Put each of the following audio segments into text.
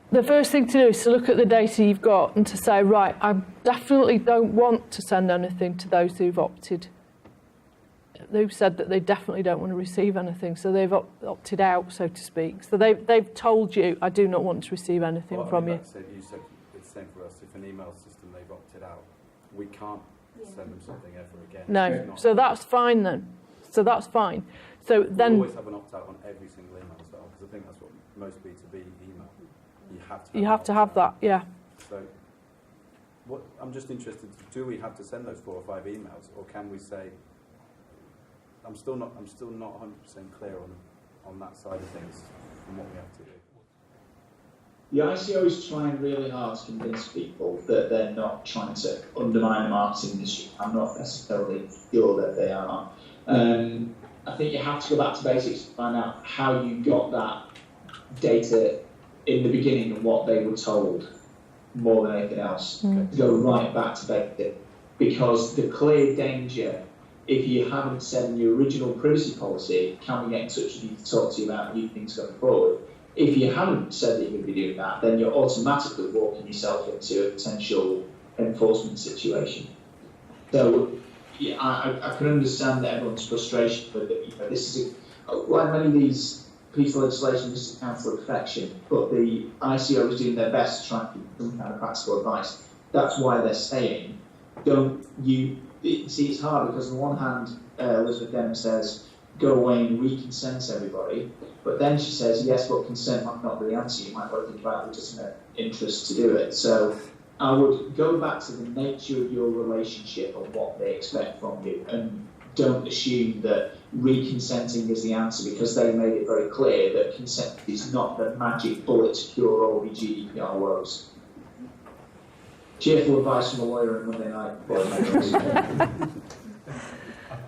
The first thing to do is to look at the data you've got and to say, right, I definitely don't want to send anything to those who've opted. They've said that they definitely don't want to receive anything, so they've opted out, so to speak. So they've told you, I do not want to receive anything from you. You said it's the same for us. If an email system they've opted out, we can't send them something ever again. No, so that's fine then. So that's fine. So then we always have an opt-out on every single email as well, because I think that's what most B2B email. You have to have that, yeah. So, I'm just interested. Do we have to send those 4 or 5 emails, or can we say? I'm still not 100% clear on that side of things from what we have to do. The ICO is trying really hard to convince people that they're not trying to undermine the marketing industry. I'm not necessarily sure that they are. I think you have to go back to basics to find out how you got that data in the beginning and what they were told, more than anything else. To go right back to basics, because the clear danger, if you haven't said in your original privacy policy, can we get in touch with you to talk to you about new things going forward? If you haven't said that you're going to be doing that, then you're automatically walking yourself into a potential enforcement situation. So, yeah, I can understand that everyone's frustration, but this is like many of these pieces of legislation, this is a council affection, but the ICO is doing their best to try and give some kind of practical advice. That's why they're saying, see, it's hard because on the one hand, Elizabeth Denham says, go away and re-consent everybody, but then she says, yes, but consent might not be the answer. You might want to think about legitimate interest to do it. So I would go back to the nature of your relationship and what they expect from you, and don't assume that re-consenting is the answer, because they made it very clear that consent is not the magic bullet to cure all the GDPR woes. Cheerful advice from a lawyer on Monday night.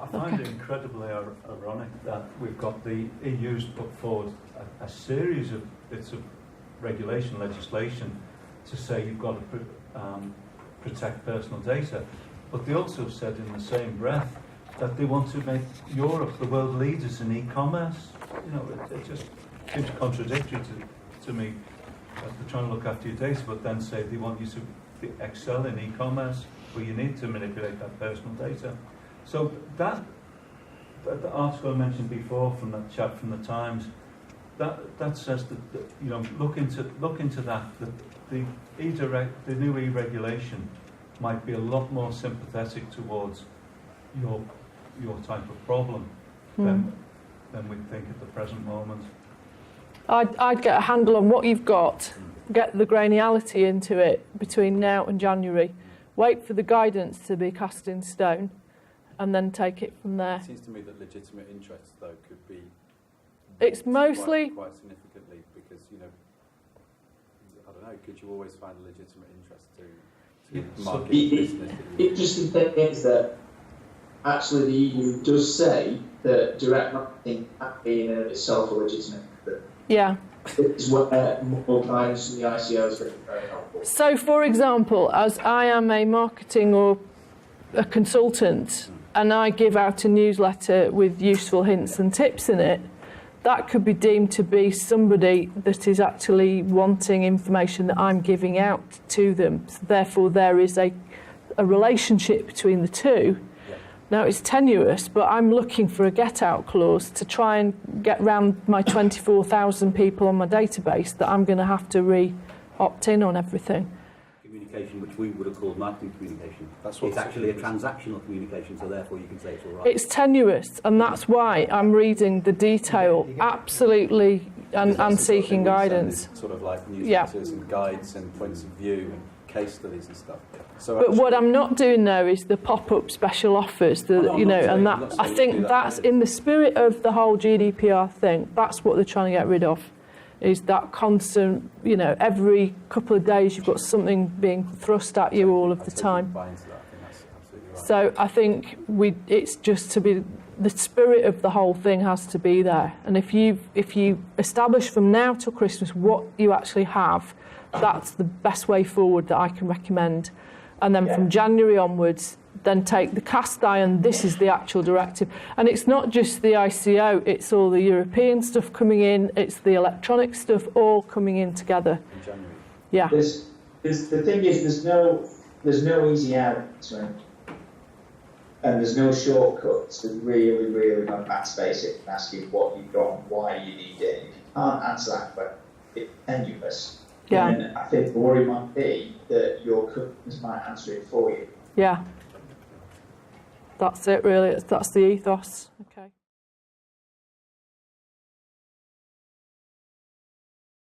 I find it incredibly ironic that we've got the EU's put forward a series of bits of regulation legislation to say you've got to protect personal data, but they also said in the same breath that they want to make Europe the world leaders in e-commerce. You know, it just seems contradictory to me that they're trying to look after your data, but then say they want you to excel in e-commerce, where you need to manipulate that personal data. So that the article I mentioned before from that chap from the Times, that says that look into that the new e-regulation might be a lot more sympathetic towards your type of problem than we think at the present moment. I'd get a handle on what you've got, get the granularity into it between now and January, wait for the guidance to be cast in stone, and then take it from there. It seems to me that legitimate interests, though, could be... It's mostly... Quite significantly, because, I don't know, could you always find a legitimate interest to market business? Interesting thing is that actually the EU does say that direct marketing can be in and of itself a legitimate. Yeah. This is where more guidance from the ICO is very helpful. So, for example, as I am a marketing or a consultant, and I give out a newsletter with useful hints and tips in it, that could be deemed to be somebody that is actually wanting information that I'm giving out to them. So therefore, there is a relationship between the two. Now, it's tenuous, but I'm looking for a get-out clause to try and get round my 24,000 people on my database that I'm going to have to re-opt in on everything. Communication, which we would have called marketing communication. It's actually a transactional communication, so therefore you can say it's all right. It's tenuous, and that's why I'm reading the detail absolutely and seeking guidance. Sort of like newsletters and guides and points of view and case studies and stuff. So but what I'm not doing now is the pop-up special offers, I think that's in the spirit of the whole GDPR thing. That's what they're trying to get rid of, is that constant, every couple of days you've got something being thrust at you all of the time. So I think it's just to be, the spirit of the whole thing has to be there. And if you establish from now till Christmas what you actually have, that's the best way forward that I can recommend. And then from January onwards, then take the cast iron, this is the actual directive. And it's not just the ICO, it's all the European stuff coming in, it's the electronic stuff all coming in together. In January. Yeah. The thing is, there's no easy out to it. And there's no shortcuts to really going back to basics and asking what you've got and why you need it. If you can't answer that question, it's tenuous. Yeah. And I think the worry might be that your customers might answer it for you. Yeah. That's it, really. That's the ethos.